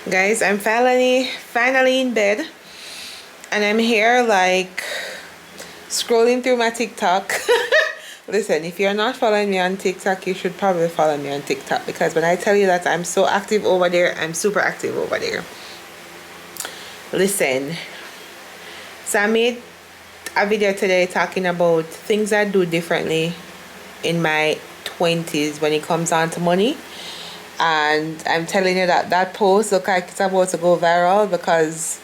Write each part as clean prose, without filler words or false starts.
Guys, I'm finally in bed, and I'm here like scrolling through my TikTok. Listen, if you're not following me on TikTok, you should probably follow me on TikTok, because when I tell you that I'm so active over there, I'm super active over there. Listen, so I made a video today talking about things I do differently in my 20s when it comes on to money. And I'm telling you that that post looks like it's about to go viral, because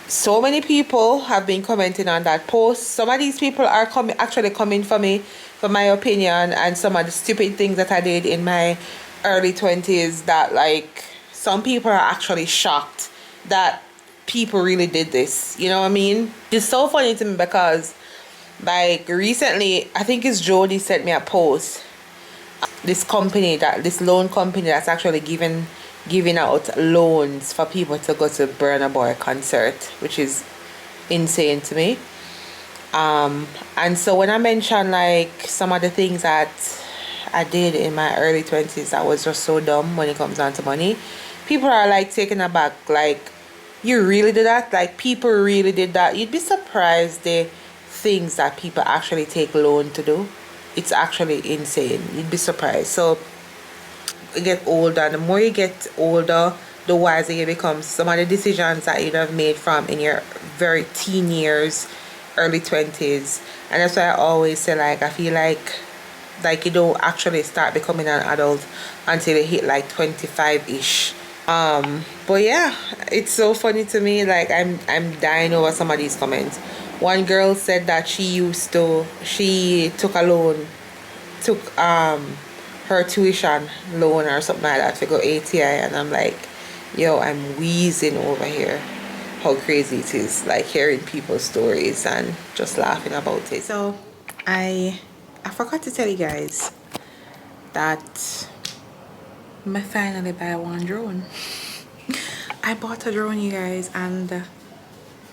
so many people have been commenting on that post. Some of these people are actually coming for me for my opinion and some of the stupid things that I did in my early 20s, that like some people are actually shocked that people really did this. You know what I mean? It's so funny to me because like recently, I think it's Jody sent me a post. This loan company that's actually giving out loans for people to go to Burna Boy concert, which is insane to me. And so when I mentioned like some of the things that I did in my early 20s that was just so dumb when it comes down to money, people are like taken aback, like, you really did that? Like, people really did that? You'd be surprised the things that people actually take loan to do. It's actually insane. You'd be surprised. So you get older, the more you get older, the wiser you become. Some of the decisions that you'd have made from in your very teen years, early 20s. And that's why I always say, like, I feel like you don't actually start becoming an adult until you hit like 25-ish. But yeah, it's so funny to me. Like, I'm dying over some of these comments. One girl said that she took a loan, took her tuition loan or something like that to go ATI, and I'm like, yo, I'm wheezing over here. How crazy it is, like hearing people's stories and just laughing about it. So I forgot to tell you guys that I finally buy one drone. I bought a drone, you guys, and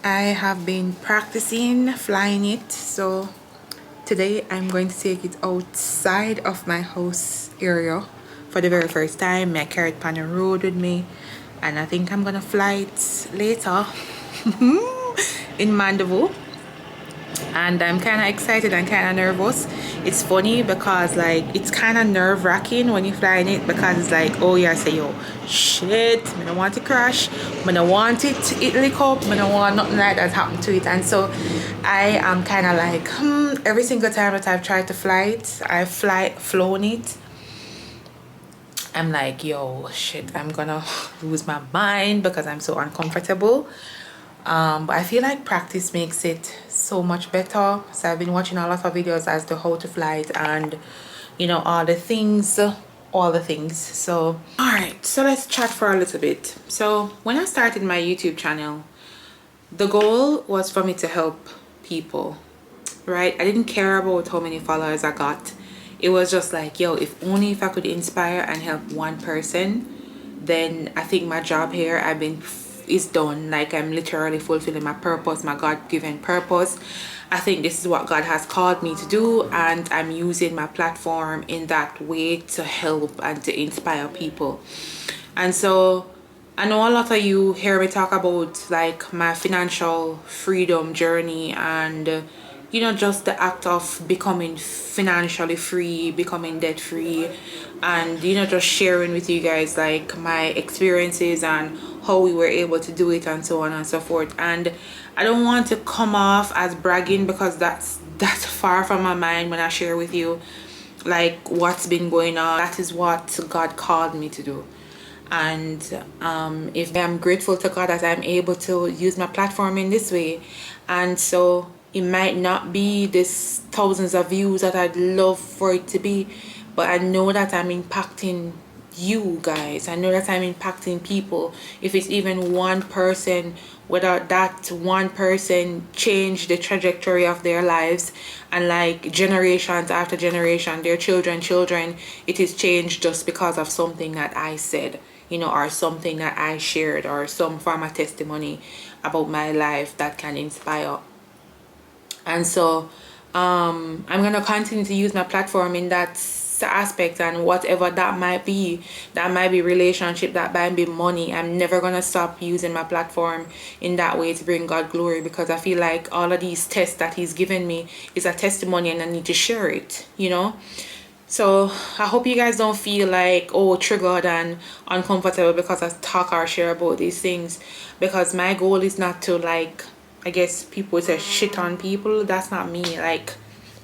I have been practicing flying it. So today I'm going to take it outside of my house area for the very first time. I carried it on the road with me, and I think I'm gonna fly it later in Mandeville. And I'm kind of excited and kind of nervous. It's funny because like it's kind of nerve-wracking when you're flying it, because it's like, oh yeah, I say, yo, shit, I don't want to crash, I don't want it lick up, I don't want nothing like that happen to it. And so I am kind of like, every single time that I've tried to fly it, I've flown it, I'm like, yo, shit, I'm gonna lose my mind because I'm so uncomfortable. But I feel like practice makes it so much better. So I've been watching a lot of videos as to how to fly it, and you know, all the things. So all right, so let's chat for a little bit. So when I started my YouTube channel, the goal was for me to help people, right? I didn't care about how many followers I got. It was just like, yo, if I could inspire and help one person, then I think my job here is done. Like, I'm literally fulfilling my purpose, my God-given purpose. I think this is what God has called me to do, and I'm using my platform in that way to help and to inspire people. And so I know a lot of you hear me talk about like my financial freedom journey, and you know, just the act of becoming financially free, becoming debt free, and you know, just sharing with you guys like my experiences and how we were able to do it and so on and so forth. And I don't want to come off as bragging, because that's far from my mind when I share with you like what's been going on. That is what God called me to do. And if I'm grateful to God that I'm able to use my platform in this way. And so it might not be this thousands of views that I'd love for it to be, but I know that I'm impacting you guys. I know that I'm impacting people. If it's even one person, whether that one person change the trajectory of their lives, and like generations after generation, their children, it is changed just because of something that I said, you know, or something that I shared, or some form of testimony about my life that can inspire. And so I'm gonna continue to use my platform in that the aspect, and whatever that might be relationship, that might be money, I'm never gonna stop using my platform in that way to bring God glory, because I feel like all of these tests that he's given me is a testimony and I need to share it, you know. So I hope you guys don't feel like, oh, triggered and uncomfortable because I talk or share about these things, because my goal is not to, like, I guess people would say shit on people. That's not me. Like,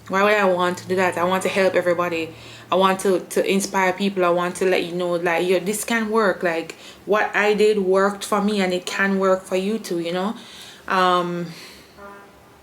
why would I want to do that? I want to help everybody. I want to inspire people. I want to let you know, like, yo, this can work. Like, what I did worked for me and it can work for you too, you know.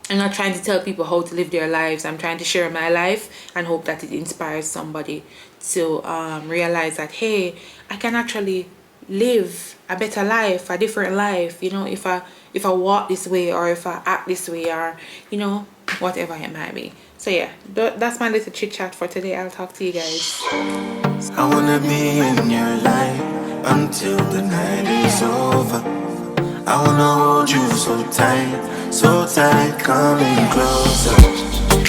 I'm not trying to tell people how to live their lives. I'm trying to share my life and hope that it inspires somebody to realize that, hey, I can actually live a better life, a different life, you know, if I walk this way, or if I act this way, or, you know, whatever it might be. So yeah, that's my little chit chat for today. I'll talk to you guys. I wanna be in your life until the night is over. I wanna hold you so tight, coming closer.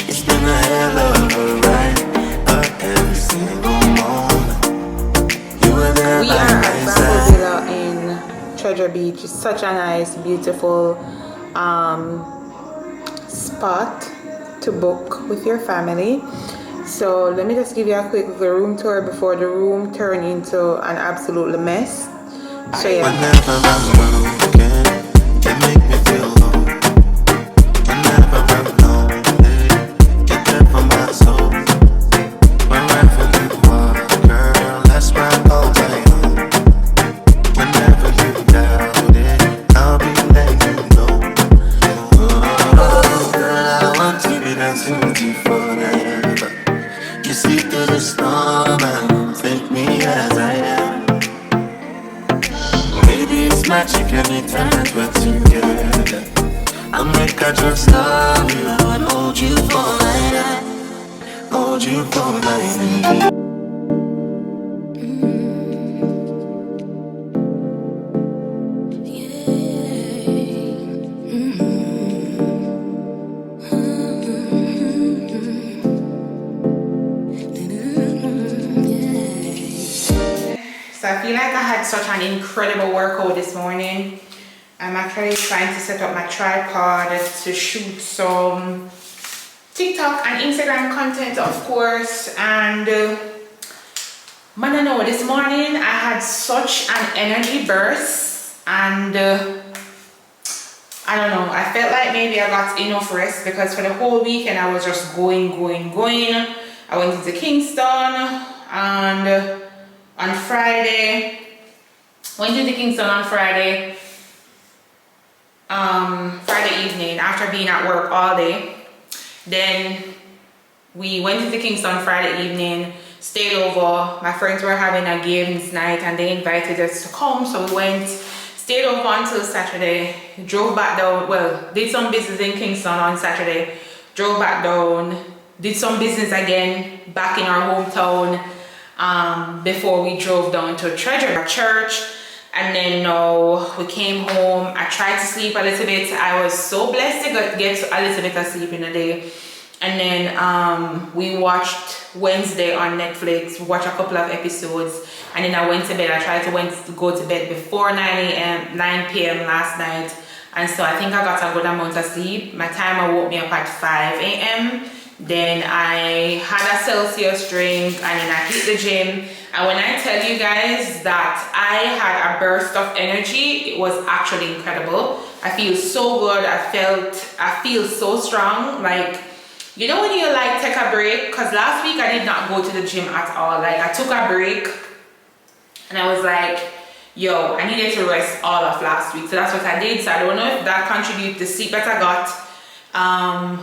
It's been a hell of a ride, but every single moment you were there we by are my at Bramble side. Villa in Treasure Beach. It's such a nice, beautiful spot to book with your family. So let me just give you a quick room tour before the room turn into an absolute mess. So yeah. Whenever I'm broken, you make me feel low. Whenever I'm lonely, you're there for my soul. Wherever you are, girl, that's where I'll take home. Whenever you doubt it, I'll be letting you know. Oh, girl, I want to be dancing with you forever. You see through the storm and take me as I am. Baby, it's magic anytime that we're together. I'll make I just love you and hold you for life. Hold you for life. So I feel like I had such an incredible workout this morning. I'm actually trying to set up my tripod to shoot some TikTok and Instagram content, of course. And man, I know this morning I had such an energy burst, and I don't know, I felt like maybe I got enough rest, because for the whole weekend I was just going. I went into Kingston, and on Friday, Friday evening, after being at work all day. Then we went into Kingston Friday evening, stayed over. My friends were having a games night and they invited us to come, so we went, stayed over until Saturday, drove back down, well, did some business in Kingston on Saturday, drove back down, did some business again back in our hometown, before we drove down to Treasure Church. And then we came home. I tried to sleep a little bit. I was so blessed to get a little bit of sleep in a day. And then we watched Wednesday on Netflix. We watched a couple of episodes, and then I went to bed. I tried to go to bed before 9 p.m. last night, and so I think I got a good amount of sleep. My timer woke me up at 5 a.m. Then I had a Celsius drink, and then I hit the gym. And when I tell you guys that I had a burst of energy, it was actually incredible. I feel so good. I feel so strong. Like, you know when you like take a break? Because last week I did not go to the gym at all. Like, I took a break and I was like, yo, I needed to rest all of last week. So that's what I did. So I don't know if that contributed, the sleep that I got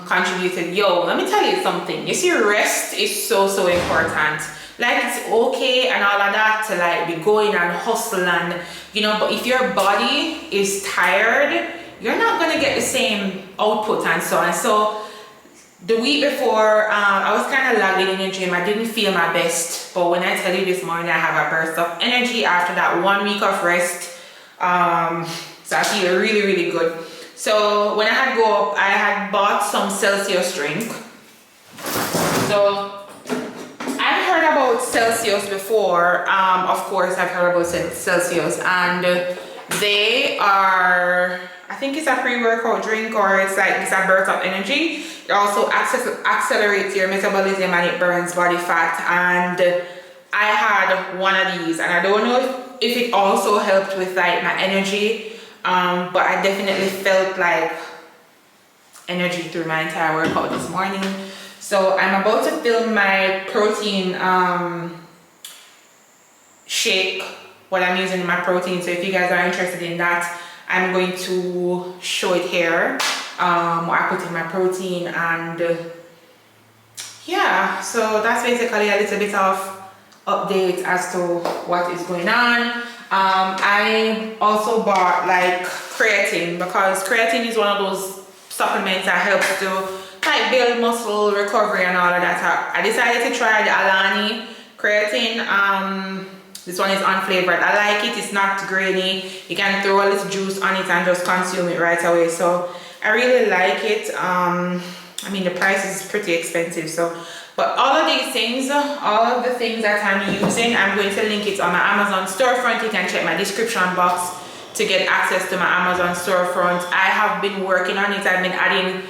contributed. Yo, let me tell you something. You see, rest is so important. Like, it's okay and all of that to like be going and hustle, and you know, but if your body is tired, you're not gonna get the same output and so on. So the week before, I was kind of lagging in the gym. I didn't feel my best, but when I tell you this morning I have a burst of energy after that 1 week of rest, so I feel really good. So when I had go up, I had bought some Celsius drink. So I've heard about Celsius before. Of course, I've heard about Celsius, and they are, I think it's a pre-workout drink, or it's a burst of energy. It also accelerates your metabolism and it burns body fat. And I had one of these, and I don't know if it also helped with like my energy, but I definitely felt like energy through my entire workout this morning. So I'm about to film my protein shake, what I'm using in my protein. So if you guys are interested in that, I'm going to show it here, what I put in my protein. And yeah, so that's basically a little bit of update as to what is going on. I also bought like creatine, because creatine is one of those supplements that helps to like build muscle recovery and all of that. I decided to try the Alani creatine. This one is unflavored. I like it. It's not grainy. You can throw a little juice on it and just consume it right away. So I really like it. I mean, the price is pretty expensive. So, but all of these things, all of the things that I'm using, I'm going to link it on my Amazon storefront. You can check my description box to get access to my Amazon storefront. I have been working on it. I've been adding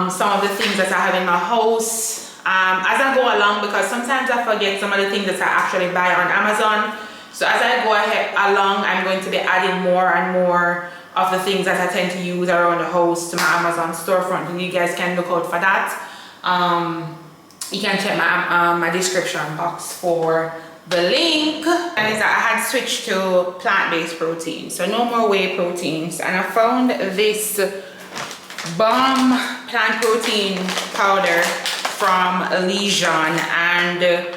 some of the things that I have in my house as I go along, because sometimes I forget some of the things that I actually buy on Amazon. So as I go along, I'm going to be adding more and more of the things that I tend to use around the house to my Amazon storefront, and you guys can look out for that. You can check my description box for the link. And is that I had switched to plant-based protein, so no more whey proteins, and I found this bomb plant protein powder from Legion, and it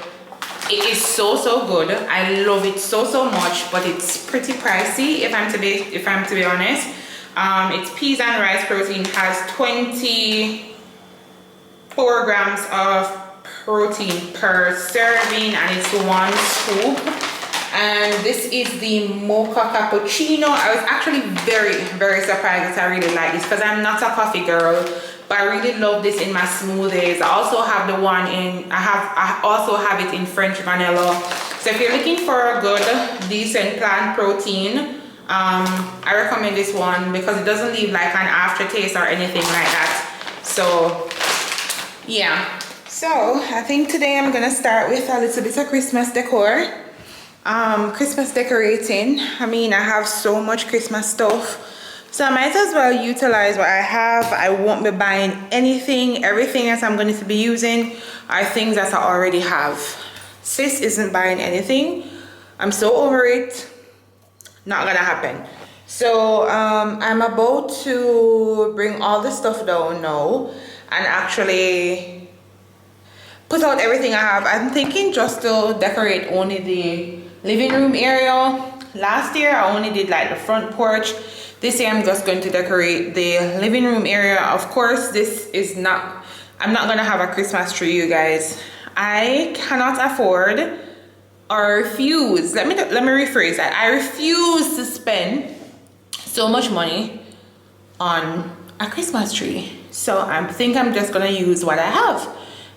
is so good. I love it so much, but it's pretty pricey if I'm to be honest. It's peas and rice protein, has 24 grams of protein per serving, and it's 1 scoop. And this is the mocha cappuccino. I was actually very surprised that I really like this, because I'm not a coffee girl, but I really love this in my smoothies. I also have the one in, I also have it in French vanilla. So if you're looking for a good, decent plant protein, I recommend this one, because it doesn't leave like an aftertaste or anything like that. So yeah. So I think today I'm gonna start with a little bit of Christmas decor. Christmas decorating. I mean, I have so much Christmas stuff, so I might as well utilize what I have. I won't be buying anything. Everything that I'm going to be using are things that I already have. Sis isn't buying anything. I'm so over it. Not gonna happen. So I'm about to bring all the stuff down now and actually put out everything I have. I'm thinking just to decorate only the living room area. Last year I only did like the front porch. This year I'm just going to decorate the living room area. Of course, this is not, I'm not gonna have a Christmas tree, you guys. I cannot afford or refuse, let me rephrase that. I refuse to spend so much money on a Christmas tree. So I think I'm just gonna use what I have.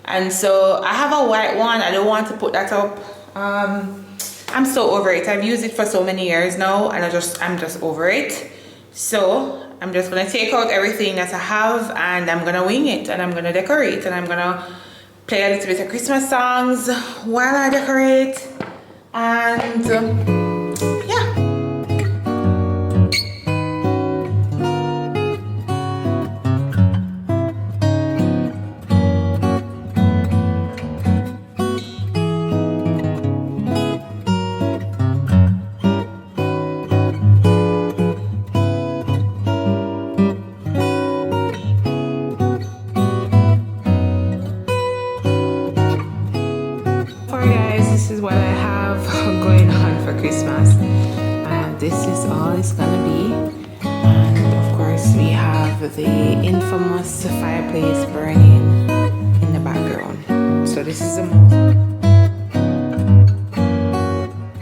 And so I have a white one. I don't want to put that up. I'm so over it. I've used it for so many years now, and I'm just over it. So I'm just gonna take out everything that I have, and I'm gonna wing it, and I'm gonna decorate, and I'm gonna play a little bit of Christmas songs while I decorate. And yeah. This is what I have going on for Christmas, and this is all it's gonna be. And of course we have the infamous fireplace burning in the background. So this is the most